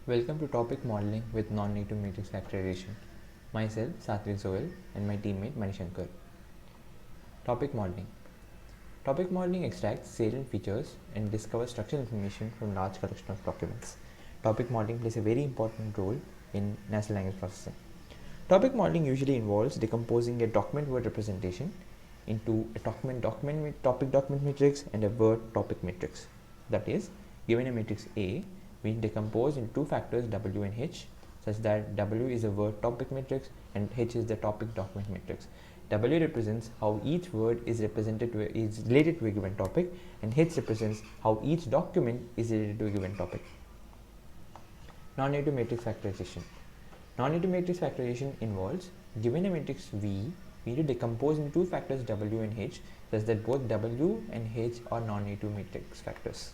Welcome to Topic Modeling with Non-Native Matrix Factorization. Myself, Satwik Zoel, and my teammate Manishankar. Topic Modeling. Topic modeling extracts salient features and discovers structural information from large collection of documents. Topic modeling plays a very important role in natural language processing. Topic modeling usually involves decomposing a document word representation into a topic document matrix and a word topic matrix. That is, given a matrix A, we decompose into two factors W and H, such that W is a word topic matrix and H is the topic document matrix. W represents how each word is related to a given topic, and H represents how each document is related to a given topic. Non-native matrix factorization. Non-native matrix factorization involves, given a matrix V, we need to decompose into two factors W and H, such that both W and H are non-native matrix factors.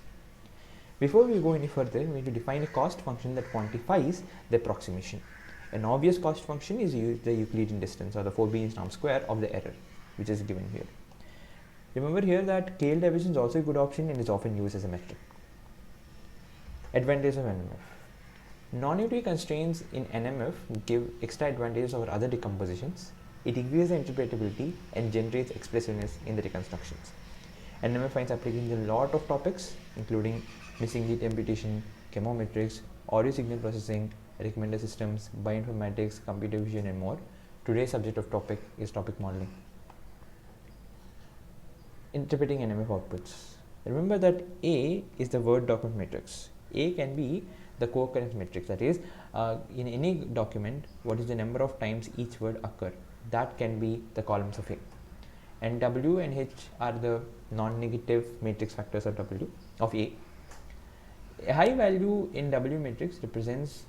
Before we go any further, we need to define a cost function that quantifies the approximation. An obvious cost function is the Euclidean distance, or the Forbesian norm square of the error, which is given here. Remember here that KL division is also a good option and is often used as a metric. Advantages of NMF. Non-native constraints in NMF give extra advantages over other decompositions. It increases the interpretability and generates expressiveness in the reconstructions. NMF finds applications in a lot of topics, including missing link imputation, chemometrics, audio signal processing, recommender systems, bioinformatics, computer vision, and more. Today's subject of topic is topic modeling. Interpreting NMF outputs. Remember that A is the word document matrix. A can be the co-occurrence matrix, that is, in any document, what is the number of times each word occur. That can be the columns of A. And W and H are the non-negative matrix factors of A. A high value in W matrix represents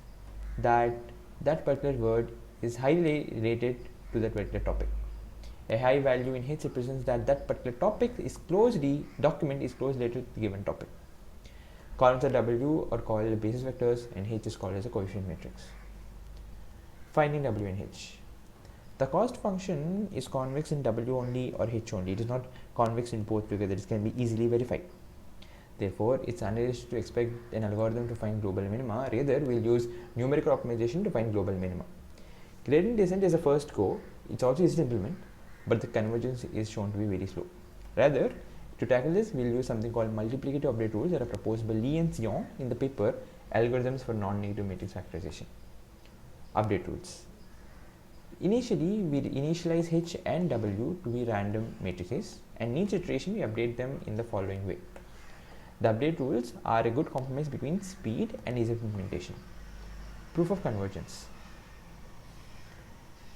that particular word is highly related to that particular topic. A high value in H represents that particular document is closely related to the given topic. Columns of W are called basis vectors and H is called as a coefficient matrix. Finding W and H. The cost function is convex in W only or H only. It is not convex in both together. It can be easily verified. Therefore, it's unrealistic to expect an algorithm to find global minima. Rather, we'll use numerical optimization to find global minima. Gradient descent is a first go. It's also easy to implement, but the convergence is shown to be very slow. Rather, to tackle this, we'll use something called multiplicative update rules that are proposed by Lee and Sion in the paper Algorithms for Non-Negative Matrix Factorization. Update rules. Initially, we initialize H and W to be random matrices, and in each iteration we update them in the following way. The update rules are a good compromise between speed and ease of implementation. Proof of convergence.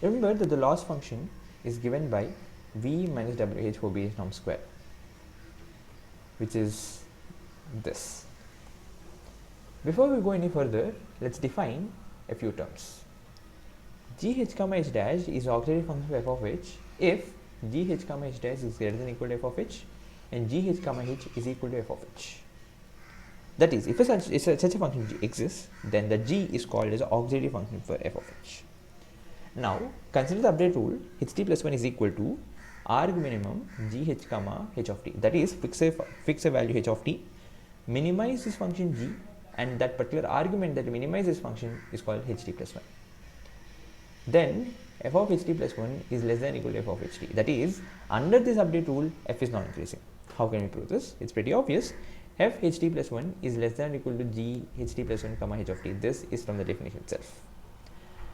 Remember that the loss function is given by V minus WH Forbesian norm square, which is this. Before we go any further, let's define a few terms. GH comma H dash is auxiliary function of f of h if GH comma H dash is greater than or equal to f of h and GH comma H is equal to f of h. That is, if such a function G exists, then the G is called as an auxiliary function for f of h. Now, consider the update rule ht plus 1 is equal to arg minimum GH comma H of t. That is, fix a value H of t, minimize this function G, and that particular argument that minimizes this function is called ht plus 1. Then f of ht plus 1 is less than or equal to f of ht. That is, under this update rule, f is not increasing. How can we prove this? It's pretty obvious. F ht plus 1 is less than or equal to g ht plus 1 comma h of t. This is from the definition itself.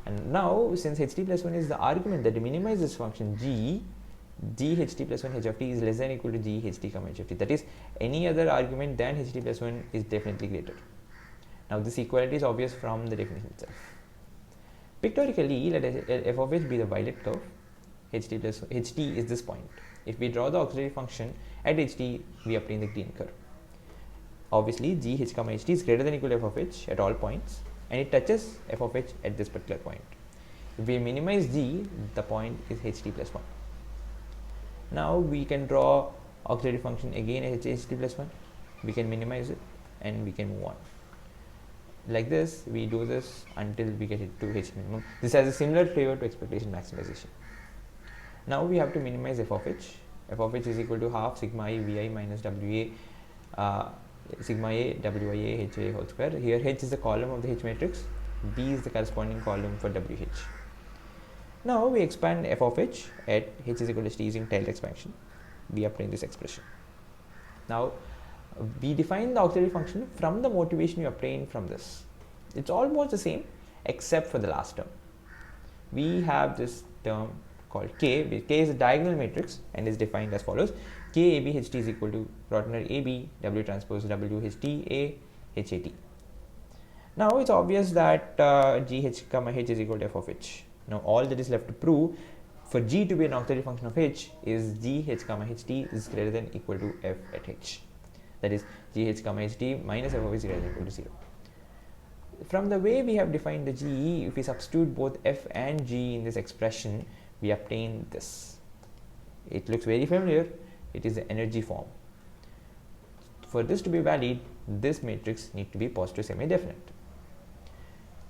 And now, since ht plus 1 is the argument that minimizes this function g ht plus 1 h of t is less than or equal to g ht comma h of t. That is, any other argument than ht plus 1 is definitely greater. Now, this equality is obvious from the definition itself. Pictorially, let f of h be the violet curve. Ht is this point. If we draw the auxiliary function at ht, we obtain the green curve. Obviously, gh comma ht is greater than or equal to f of h at all points, and it touches f of h at this particular point. If we minimize g, the point is ht plus 1. Now, we can draw auxiliary function again at ht plus 1. We can minimize it, and we can move on. Like this, we do this until we get it to h minimum. This has a similar flavor to expectation maximization. Now we have to minimize f of h. F of h is equal to half sigma I vi minus wa sigma A WIA HA whole square. Here H is the column of the H matrix, B is the corresponding column for WH. Now we expand f of h at h is equal to t using Taylor expansion. We obtain this expression. Now we define the auxiliary function from the motivation we obtain from this. It's almost the same except for the last term. We have this term called K, where K is a diagonal matrix and is defined as follows: K AB HT is equal to ordinary AB W transpose W HT A HAT. Now it's obvious that GH comma H is equal to f of h. Now all that is left to prove for G to be an auxiliary function of H is GH comma HT is greater than equal to f at H. That is GH comma HT minus f of h is greater than equal to 0. From the way we have defined the GE, if we substitute both f and g in this expression, we obtain this. It looks very familiar. It is the energy form. For this to be valid, this matrix needs to be positive semi-definite.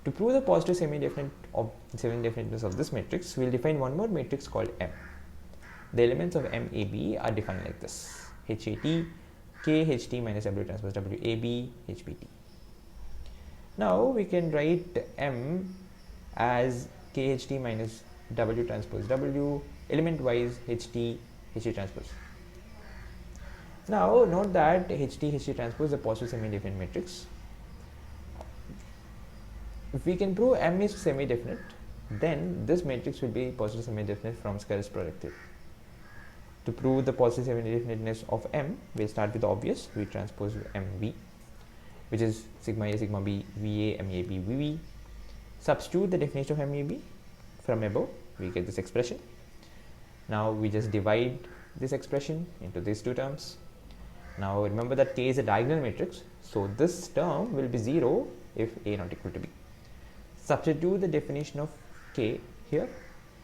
To prove the positive semi-definiteness of this matrix, we will define one more matrix called M. The elements of MAB are defined like this: HAT, KHT minus W transpose WAB, HBT. Now we can write M as KHT minus W transpose W, element wise HT, HT transpose. Now note that HT, HT transpose is a positive semi-definite matrix. If we can prove M is semi-definite, then this matrix will be positive semi-definite from square product theory. To prove the positive semi-definiteness of M, we'll start with the obvious. We transpose MV, which is sigma A, sigma B, VA, MAB, VB. Substitute the definition of MAB from above, we get this expression. Now we just divide this expression into these two terms. Now remember that K is a diagonal matrix, so this term will be 0 if A not equal to B. Substitute the definition of K here.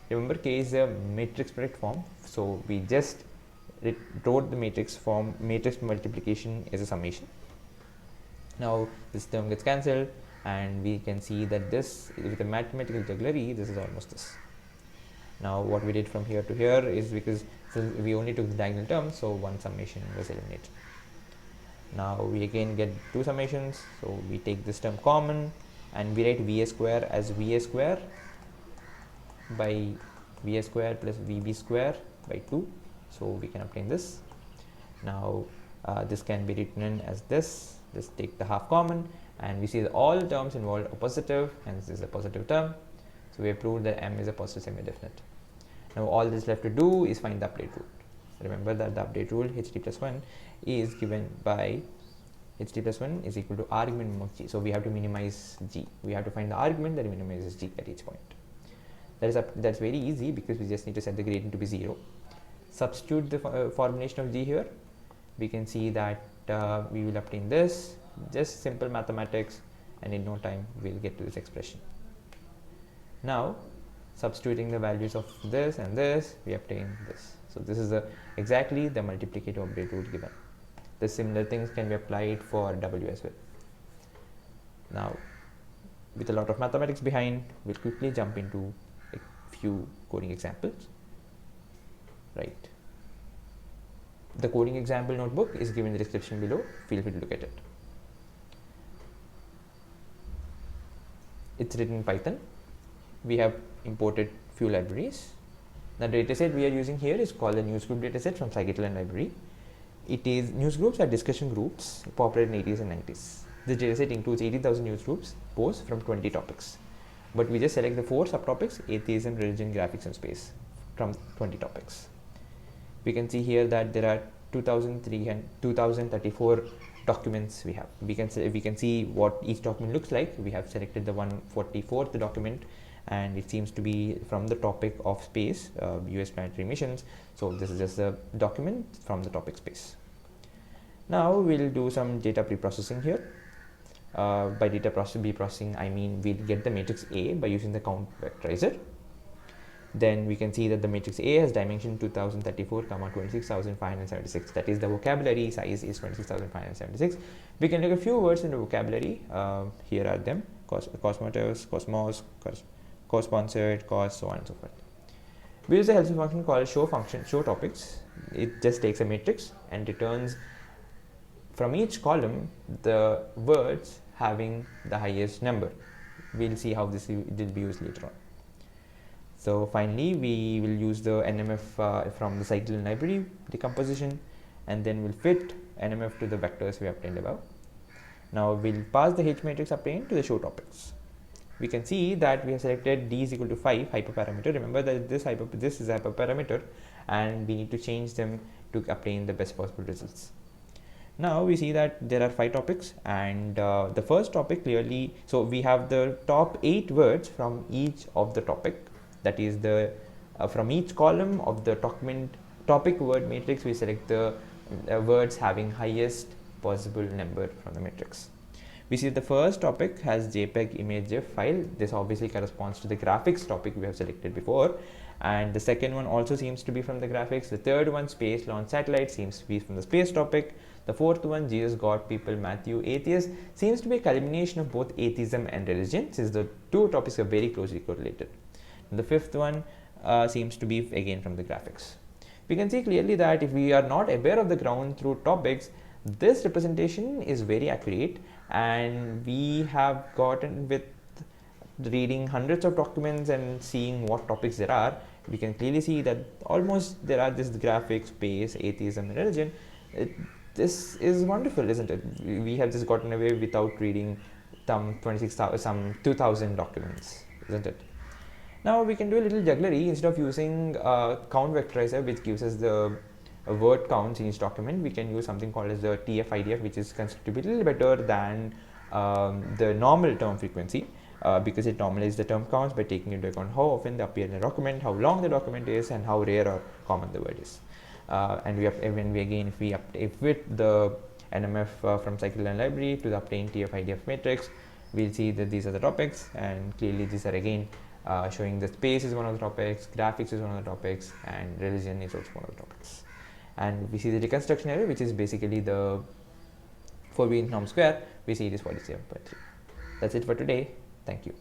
Remember, K is a matrix product form, so we just wrote the matrix form, matrix multiplication as a summation. Now this term gets cancelled, and we can see that this, with a mathematical jugglery, this is almost this. Now what we did from here to here is, because we only took the diagonal term, so one summation was eliminated. Now we again get two summations, so we take this term common and we write VA square as VA square by VA square plus VB square by 2, so we can obtain this. Now this can be written as this. Just take the half common, and we see that all terms involved are positive, hence this is a positive term. So we have proved that M is a positive semi-definite. Now all this left to do is find the update rule. Remember that the update rule HT plus 1 is given by HT plus 1 is equal to argument of G. So we have to minimize G. We have to find the argument that minimizes G at each point. That's very easy, because we just need to set the gradient to be 0. Substitute the formulation of G here. We can see that we will obtain this. Just simple mathematics, and in no time we will get to this expression. Now substituting the values of this and this, we obtain this. So this is exactly the multiplicative update rule given. The similar things can be applied for W as well. Now, with a lot of mathematics behind, we'll quickly jump into a few coding examples. Right. The coding example notebook is given in the description below. Feel free to look at it. It's written in Python. We have imported few libraries. The dataset we are using here is called the newsgroup dataset from scikit-learn library. It is, newsgroups are discussion groups popular in 80s and 90s. This dataset includes 80,000 newsgroups posts from 20 topics. But we just select the 4 subtopics: atheism, religion, graphics, and space from 20 topics. We can see here that there are 2034 documents we have. We can see what each document looks like. We have selected the 144th document, and it seems to be from the topic of space, US planetary missions. So this is just a document from the topic space. Now we'll do some data pre-processing here. By data pre-processing, I mean we'll get the matrix A by using the count vectorizer. Then we can see that the matrix A has dimension 2034, 26,576. That is, the vocabulary size is 26,576. We can look at a few words in the vocabulary. Here are them: cosmos, co-sponsored, cos, so on and so forth. We use a helpful function called show topics. It just takes a matrix and returns from each column the words having the highest number. We'll see how this will be used later on. So finally, we will use the NMF from the scikit-learn library decomposition, and then we'll fit NMF to the vectors we obtained above. Now we'll pass the H matrix obtained to the show topics. We can see that we have selected d is equal to 5 hyperparameter. Remember that this is a hyperparameter, and we need to change them to obtain the best possible results. Now we see that there are 5 topics, and the first topic clearly, so we have the top 8 words from each of the topic, that is the from each column of the topic word matrix we select the words having highest possible number from the matrix. We see the first topic has JPEG image GIF file. This obviously corresponds to the graphics topic we have selected before, and the second one also seems to be from the graphics. The third one, space launch satellite, seems to be from the space topic. The fourth one, Jesus, God, people, Matthew, atheist, seems to be a culmination of both atheism and religion, since the two topics are very closely correlated. And the fifth one seems to be again from the graphics. We can see clearly that if we are not aware of the ground truth topics, this representation is very accurate, and we have gotten, with reading hundreds of documents and seeing what topics there are, we can clearly see that almost there are this graphics, space, atheism and religion. This is wonderful, isn't it? We have just gotten away without reading some 2000 documents, isn't it? Now we can do a little jugglery. Instead of using count vectorizer, which gives us the word counts in each document, we can use something called as the TF-IDF, which is considered to be a little better than the normal term frequency, because it normalizes the term counts by taking into account how often they appear in a document, how long the document is, and how rare or common the word is. And we have, if we fit the NMF from scikit-learn library to the obtained TF-IDF matrix, we'll see that these are the topics, and clearly these are again showing that space is one of the topics, graphics is one of the topics, and religion is also one of the topics. And we see the reconstruction error, which is basically the 4 variance norm square. We see it is 47.3. That's it for today. Thank you.